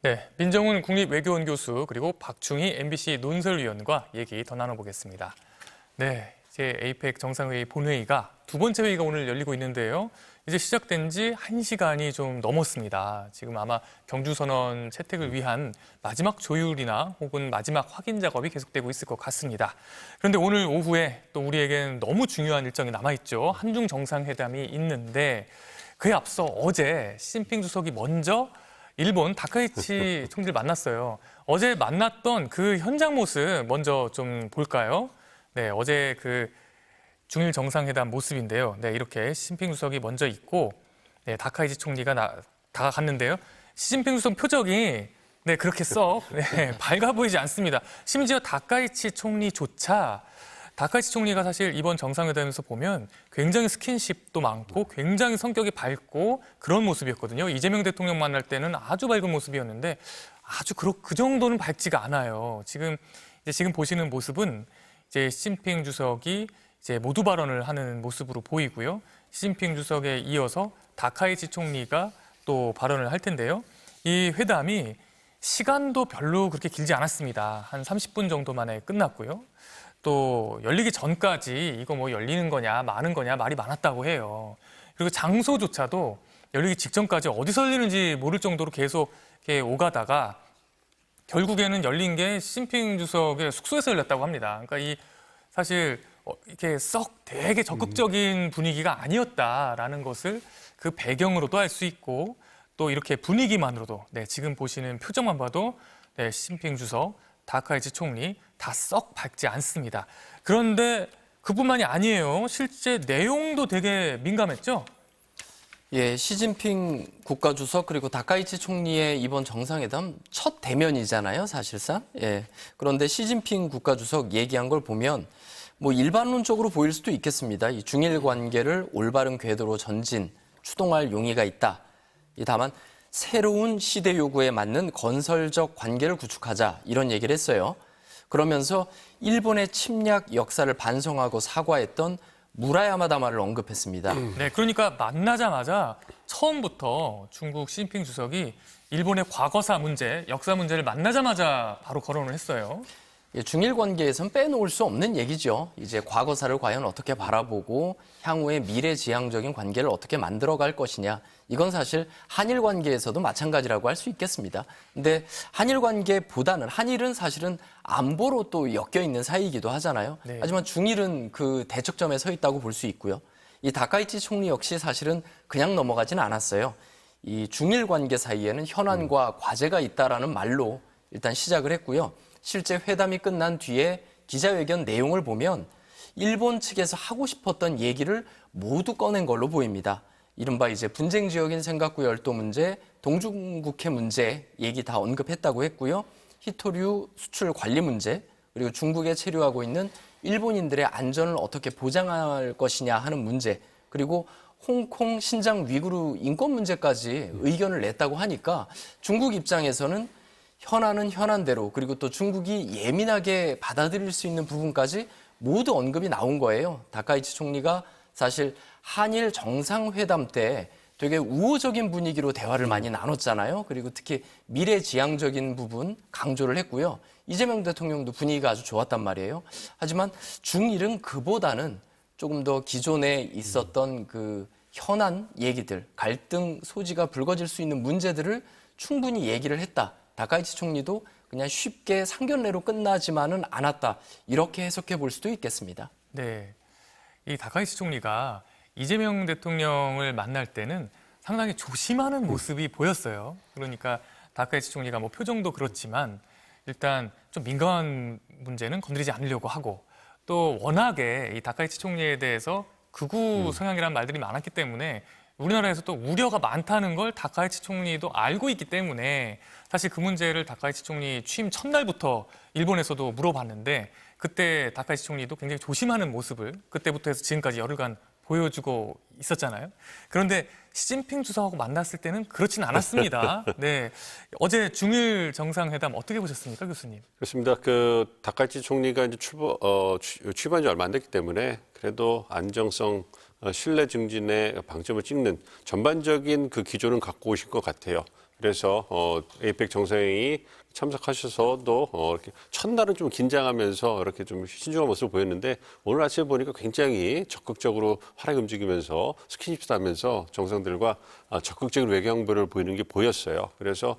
네, 민정훈 국립외교원 교수 그리고 박충희 MBC 논설위원과 얘기 더 나눠보겠습니다. 네, 이제 에이펙 정상회의 본회의가 두 번째 회의가 오늘 열리고 있는데요. 이제 시작된 지 1시간이 좀 넘었습니다. 지금 아마 경주선언 채택을 위한 마지막 조율이나 혹은 마지막 확인 작업이 계속되고 있을 것 같습니다. 그런데 오늘 오후에 또 우리에겐 너무 중요한 일정이 남아있죠. 한중 정상회담이 있는데 그에 앞서 어제 시진핑 주석이 먼저 일본 다카이치 총리를 만났어요. 어제 만났던 그 현장 모습 먼저 좀 볼까요? 네, 어제 그 중일 정상회담 모습인데요. 네, 이렇게 시진핑 주석이 먼저 있고, 네, 다카이치 총리가 다가갔는데요. 시진핑 주석 표정이 네, 그렇게 썩 밝아 보이지 않습니다. 심지어 다카이치 총리조차 다카이치 총리가 사실 이번 정상회담에서 보면 굉장히 스킨십도 많고 굉장히 성격이 밝고 그런 모습이었거든요. 이재명 대통령 만날 때는 아주 밝은 모습이었는데 아주 그 정도는 밝지가 않아요. 지금 보시는 모습은 이제 시진핑 주석이 이제 모두 발언을 하는 모습으로 보이고요. 시진핑 주석에 이어서 다카이치 총리가 또 발언을 할 텐데요. 이 회담이 시간도 별로 그렇게 길지 않았습니다. 한 30분 정도 만에 끝났고요. 또 열리기 전까지 이거 뭐 열리는 거냐 마는 거냐 말이 많았다고 해요. 그리고 장소조차도 열리기 직전까지 어디서 열리는지 모를 정도로 계속 이렇게 오가다가 결국에는 열린 게 시진핑 주석의 숙소에서 열렸다고 합니다. 그러니까 이 사실 이렇게 썩 되게 적극적인 분위기가 아니었다라는 것을 그 배경으로도 알 수 있고 또 이렇게 분위기만으로도 네, 지금 보시는 표정만 봐도 네, 시진핑 주석, 다카이치 총리 다 썩 밝지 않습니다. 그런데 그뿐만이 아니에요. 실제 내용도 되게 민감했죠? 예, 시진핑 국가주석 그리고 다카이치 총리의 이번 정상회담 첫 대면이잖아요, 사실상. 예. 그런데 시진핑 국가주석 얘기한 걸 보면 뭐 일반론적으로 보일 수도 있겠습니다. 이 중일 관계를 올바른 궤도로 전진, 추동할 용의가 있다. 다만 새로운 시대 요구에 맞는 건설적 관계를 구축하자 이런 얘기를 했어요. 그러면서 일본의 침략 역사를 반성하고 사과했던 무라야마 다마를 언급했습니다. 네, 그러니까 만나자마자 처음부터 중국 시진핑 주석이 일본의 과거사 문제, 역사 문제를 만나자마자 바로 거론을 했어요. 중일 관계에선 빼놓을 수 없는 얘기죠. 이제 과거사를 과연 어떻게 바라보고 향후의 미래지향적인 관계를 어떻게 만들어갈 것이냐. 이건 사실 한일 관계에서도 마찬가지라고 할 수 있겠습니다. 근데 한일 관계보다는 한일은 사실은 안보로 또 엮여 있는 사이이기도 하잖아요. 네. 하지만 중일은 그 대척점에 서 있다고 볼 수 있고요. 이 다카이치 총리 역시 사실은 그냥 넘어가지는 않았어요. 이 중일 관계 사이에는 현안과 과제가 있다라는 말로 일단 시작을 했고요. 실제 회담이 끝난 뒤에 기자회견 내용을 보면 일본 측에서 하고 싶었던 얘기를 모두 꺼낸 걸로 보입니다. 이른바 이제 분쟁 지역인 센가쿠 열도 문제, 동중국해 문제 얘기 다 언급했다고 했고요. 히토류 수출 관리 문제, 그리고 중국에 체류하고 있는 일본인들의 안전을 어떻게 보장할 것이냐 하는 문제, 그리고 홍콩, 신장, 위구르 인권 문제까지 의견을 냈다고 하니까 중국 입장에서는 현안은 현안대로 그리고 또 중국이 예민하게 받아들일 수 있는 부분까지 모두 언급이 나온 거예요. 다카이치 총리가 사실 한일 정상회담 때 되게 우호적인 분위기로 대화를 많이 나눴잖아요. 그리고 특히 미래지향적인 부분 강조를 했고요. 이재명 대통령도 분위기가 아주 좋았단 말이에요. 하지만 중일은 그보다는 조금 더 기존에 있었던 그 현안 얘기들, 갈등 소지가 불거질 수 있는 문제들을 충분히 얘기를 했다. 다카이치 총리도 그냥 쉽게 상견례로 끝나지만은 않았다. 이렇게 해석해 볼 수도 있겠습니다. 네, 이 다카이치 총리가 이재명 대통령을 만날 때는 상당히 조심하는 모습이 보였어요. 그러니까 다카이치 총리가 뭐 표정도 그렇지만 일단 좀 민감한 문제는 건드리지 않으려고 하고 또 워낙에 이 다카이치 총리에 대해서 극우 성향이라는 말들이 많았기 때문에 우리나라에서 또 우려가 많다는 걸 다카이치 총리도 알고 있기 때문에 사실 그 문제를 다카이치 총리 취임 첫날부터 일본에서도 물어봤는데 그때 다카이치 총리도 굉장히 조심하는 모습을 그때부터 해서 지금까지 열흘간 보여주고 있었잖아요. 그런데 시진핑 주석하고 만났을 때는 그렇진 않았습니다. 네, 어제 중일 정상회담 어떻게 보셨습니까, 교수님? 그렇습니다. 그 다카이치 총리가 이제 취임한 지 얼마 안 됐기 때문에 그래도 안정성, 신뢰 증진에 방점을 찍는 전반적인 그 기조는 갖고 오신 것 같아요. 그래서 에이펙 정상회의 참석하셔서도 이렇게 첫날은 좀 긴장하면서 이렇게 좀 신중한 모습을 보였는데 오늘 아침에 보니까 굉장히 적극적으로 활약이 움직이면서 스킨십도 하면서 정상들과 적극적인 외교 행보를 보이는 게 보였어요. 그래서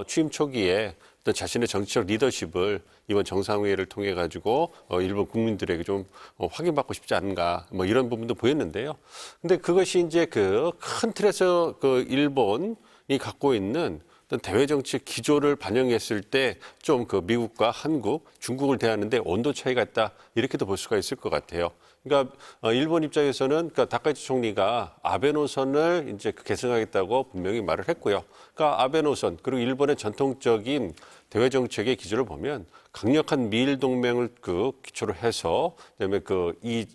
취임 초기에 어떤 자신의 정치적 리더십을 이번 정상회의를 통해 가지고 일본 국민들에게 좀 확인받고 싶지 않은가 뭐 이런 부분도 보였는데요. 근데 그것이 이제 그 큰 틀에서 그 일본이 갖고 있는 어떤 대외 정치 기조를 반영했을 때 좀 그 미국과 한국, 중국을 대하는데 온도 차이가 있다 이렇게도 볼 수가 있을 것 같아요. 그러니까 일본 입장에서는 그러니까 다카이치 총리가 아베 노선을 이제 계승하겠다고 분명히 말을 했고요. 그러니까 아베 노선 그리고 일본의 전통적인 대외 정책의 기조를 보면 강력한 미일 동맹을 그 기초로 해서 그다음에 그 이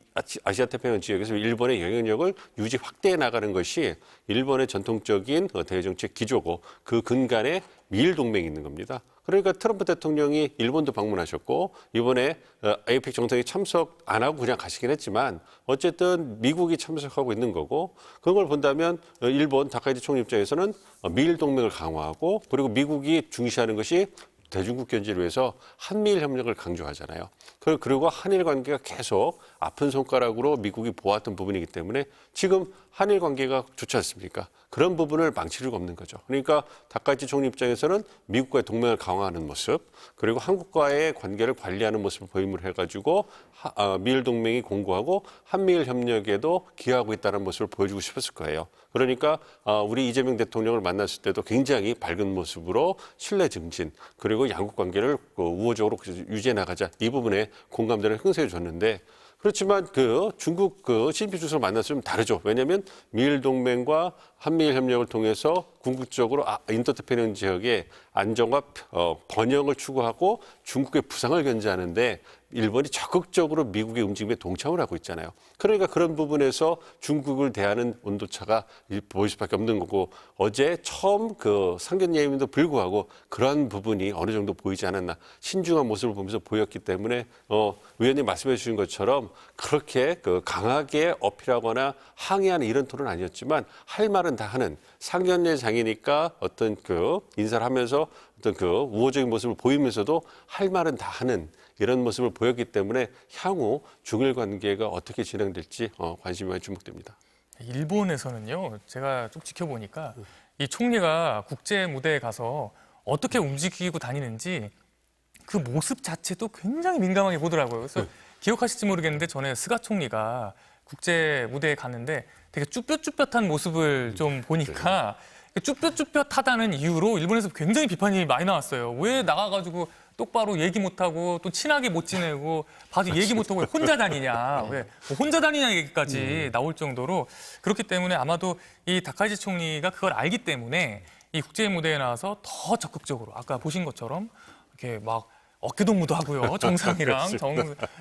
아시아 태평양 지역에서 일본의 영향력을 유지 확대해 나가는 것이 일본의 전통적인 대외 정책 기조고 그 근간에 미일 동맹이 있는 겁니다. 그러니까 트럼프 대통령이 일본도 방문하셨고 이번에 에이펙 정상에 참석 안 하고 그냥 가시긴 했지만 어쨌든 미국이 참석하고 있는 거고 그런 걸 본다면 일본 다카이치 총리 입장에서는 미일 동맹을 강화하고 그리고 미국이 중시하는 것이 대중국 견제를 위해서 한미일 협력을 강조하잖아요. 그리고 한일 관계가 계속 아픈 손가락으로 미국이 보았던 부분이기 때문에 지금 한일 관계가 좋지 않습니까? 그런 부분을 망칠 수가 없는 거죠. 그러니까 다카이치 총리 입장에서는 미국과의 동맹을 강화하는 모습, 그리고 한국과의 관계를 관리하는 모습을 보임을 해가지고 미일 동맹이 공고하고 한미일 협력에도 기여하고 있다는 모습을 보여주고 싶었을 거예요. 그러니까 우리 이재명 대통령을 만났을 때도 굉장히 밝은 모습으로 신뢰 증진, 그리고 양국 관계를 우호적으로 유지해 나가자 이 부분에 공감대를 형성해 줬는데 그렇지만 그 중국 그 시진핑 주석을 만났으면 다르죠. 왜냐하면 미일 동맹과 한미일 협력을 통해서 궁극적으로 인도태평양 지역의 안정과 번영을 추구하고 중국의 부상을 견제하는데 일본이 적극적으로 미국의 움직임에 동참을 하고 있잖아요. 그러니까 그런 부분에서 중국을 대하는 온도차가 보일 수밖에 없는 거고 어제 처음 그 상견례임에도 불구하고 그러한 부분이 어느 정도 보이지 않았나 신중한 모습을 보면서 보였기 때문에 위원님 말씀해 주신 것처럼 그렇게 그 강하게 어필하거나 항의하는 이런 톤은 아니었지만 할 말은 다 하는 상견례장이니까 어떤 그 인사를 하면서 어떤 그 우호적인 모습을 보이면서도 할 말은 다 하는 이런 모습을 보였기 때문에 향후 중일 관계가 어떻게 진행될지 관심이 많이 주목됩니다. 일본에서는요, 제가 좀 지켜보니까 이 총리가 국제 무대에 가서 어떻게 움직이고 다니는지 그 모습 자체도 굉장히 민감하게 보더라고요. 그래서 기억하실지 모르겠는데 전에 스가 총리가 국제 무대에 갔는데 되게 쭈뼛쭈뼛한 모습을 좀 보니까 쭈뼛쭈뼛하다는 이유로 일본에서 굉장히 비판이 많이 나왔어요. 왜 나가가지고 똑바로 얘기 못하고 또 친하게 못 지내고 봐도 얘기 못하고 왜 혼자 다니냐, 왜 혼자 다니냐 얘기까지 나올 정도로 그렇기 때문에 아마도 이 다카이치 총리가 그걸 알기 때문에 이 국제 무대에 나와서 더 적극적으로 아까 보신 것처럼 이렇게 막 어깨동무도 하고요. 정상이랑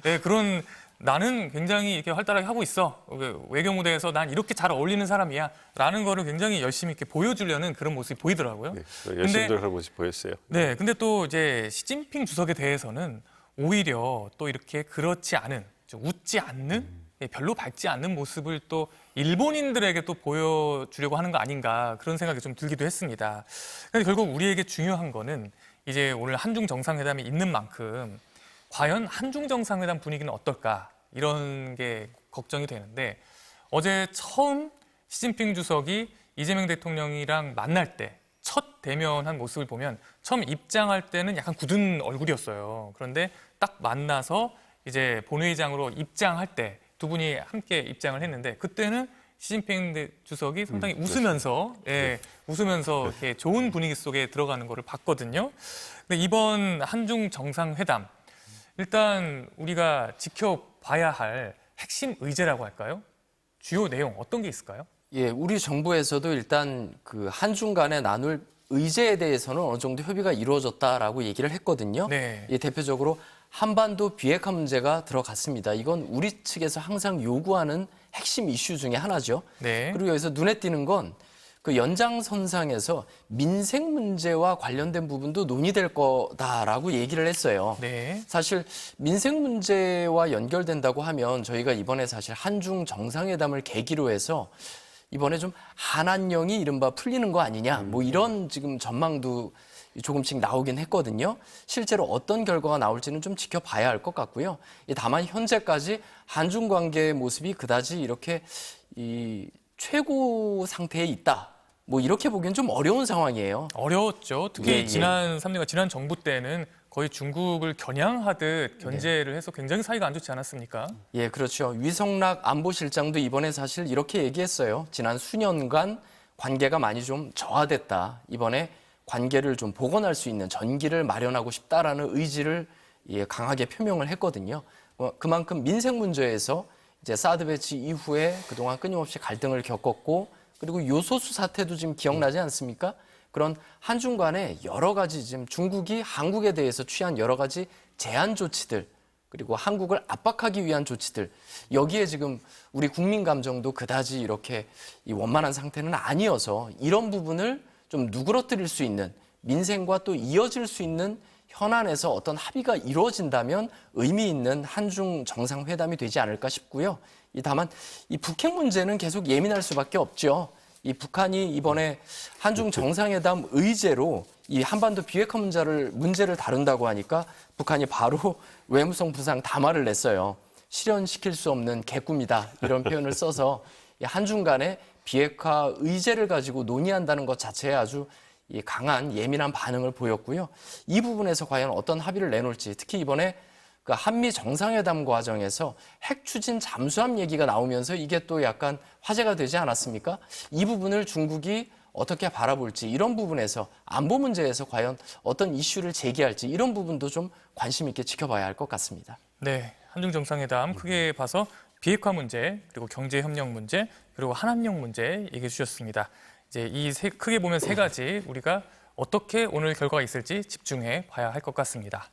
네, 그런 나는 굉장히 이렇게 활달하게 하고 있어. 외교 무대에서 난 이렇게 잘 어울리는 사람이야. 라는 거를 굉장히 열심히 이렇게 보여주려는 그런 모습이 보이더라고요. 네, 열심히 노력하는 모습이 보였어요. 네, 근데 또 이제 시진핑 주석에 대해서는 오히려 또 이렇게 그렇지 않은, 좀 웃지 않는, 별로 밝지 않는 모습을 또 일본인들에게 또 보여주려고 하는 거 아닌가 그런 생각이 좀 들기도 했습니다. 근데 결국 우리에게 중요한 거는 이제 오늘 한중 정상회담이 있는 만큼 과연 한중 정상회담 분위기는 어떨까 이런 게 걱정이 되는데 어제 처음 시진핑 주석이 이재명 대통령이랑 만날 때 첫 대면한 모습을 보면 처음 입장할 때는 약간 굳은 얼굴이었어요. 그런데 딱 만나서 이제 본회의장으로 입장할 때 두 분이 함께 입장을 했는데 그때는 시진핑 주석이 상당히 웃으면서 웃으면서 이렇게 좋은 분위기 속에 들어가는 거를 봤거든요. 근데 이번 한중 정상회담 일단 우리가 지켜봐야 할 핵심 의제라고 할까요? 주요 내용 어떤 게 있을까요? 예, 우리 정부에서도 일단 그 한중 간에 나눌 의제에 대해서는 어느 정도 협의가 이루어졌다라고 얘기를 했거든요. 네. 예, 대표적으로 한반도 비핵화 문제가 들어갔습니다. 이건 우리 측에서 항상 요구하는 핵심 이슈 중에 하나죠. 네. 그리고 여기서 눈에 띄는 건 그 연장선상에서 민생 문제와 관련된 부분도 논의될 거다라고 얘기를 했어요. 네. 사실 민생 문제와 연결된다고 하면 저희가 이번에 사실 한중 정상회담을 계기로 해서 이번에 좀 한한령이 이른바 풀리는 거 아니냐 뭐 이런 지금 전망도 조금씩 나오긴 했거든요. 실제로 어떤 결과가 나올지는 좀 지켜봐야 할 것 같고요. 다만 현재까지 한중 관계의 모습이 그다지 이렇게 이 최고 상태에 있다. 뭐 이렇게 보기엔 좀 어려운 상황이에요. 어려웠죠. 특히 예, 예. 지난 3년간 지난 정부 때는 거의 중국을 겨냥하듯 견제를 해서 굉장히 사이가 안 좋지 않았습니까? 예, 그렇죠. 위성락 안보실장도 이번에 사실 이렇게 얘기했어요. 지난 수년간 관계가 많이 좀 저하됐다. 이번에 관계를 좀 복원할 수 있는 전기를 마련하고 싶다라는 의지를 강하게 표명을 했거든요. 그만큼 민생 문제에서 이제 사드 배치 이후에 그동안 끊임없이 갈등을 겪었고 그리고 요소수 사태도 지금 기억나지 않습니까? 그런 한중 간의 여러 가지 지금 중국이 한국에 대해서 취한 여러 가지 제한 조치들 그리고 한국을 압박하기 위한 조치들 여기에 지금 우리 국민 감정도 그다지 이렇게 원만한 상태는 아니어서 이런 부분을 좀 누그러뜨릴 수 있는 민생과 또 이어질 수 있는 현안에서 어떤 합의가 이루어진다면 의미 있는 한중 정상회담이 되지 않을까 싶고요. 다만 이 북핵 문제는 계속 예민할 수밖에 없죠. 이 북한이 이번에 한중 정상회담 의제로 이 한반도 비핵화 문제를 다룬다고 하니까 북한이 바로 외무성 부상 담화를 냈어요. 실현시킬 수 없는 개꿈이다 이런 표현을 써서 한중 간의 비핵화 의제를 가지고 논의한다는 것 자체에 아주 강한 예민한 반응을 보였고요. 이 부분에서 과연 어떤 합의를 내놓을지 특히 이번에 그 한미 정상회담 과정에서 핵 추진 잠수함 얘기가 나오면서 이게 또 약간 화제가 되지 않았습니까? 이 부분을 중국이 어떻게 바라볼지 이런 부분에서 안보 문제에서 과연 어떤 이슈를 제기할지 이런 부분도 좀 관심 있게 지켜봐야 할 것 같습니다. 네, 한중 정상회담 크게 봐서 비핵화 문제, 그리고 경제 협력 문제, 그리고 한한령 문제 얘기해 주셨습니다. 이제 크게 보면 세 가지 우리가 어떻게 오늘 결과가 있을지 집중해 봐야 할 것 같습니다.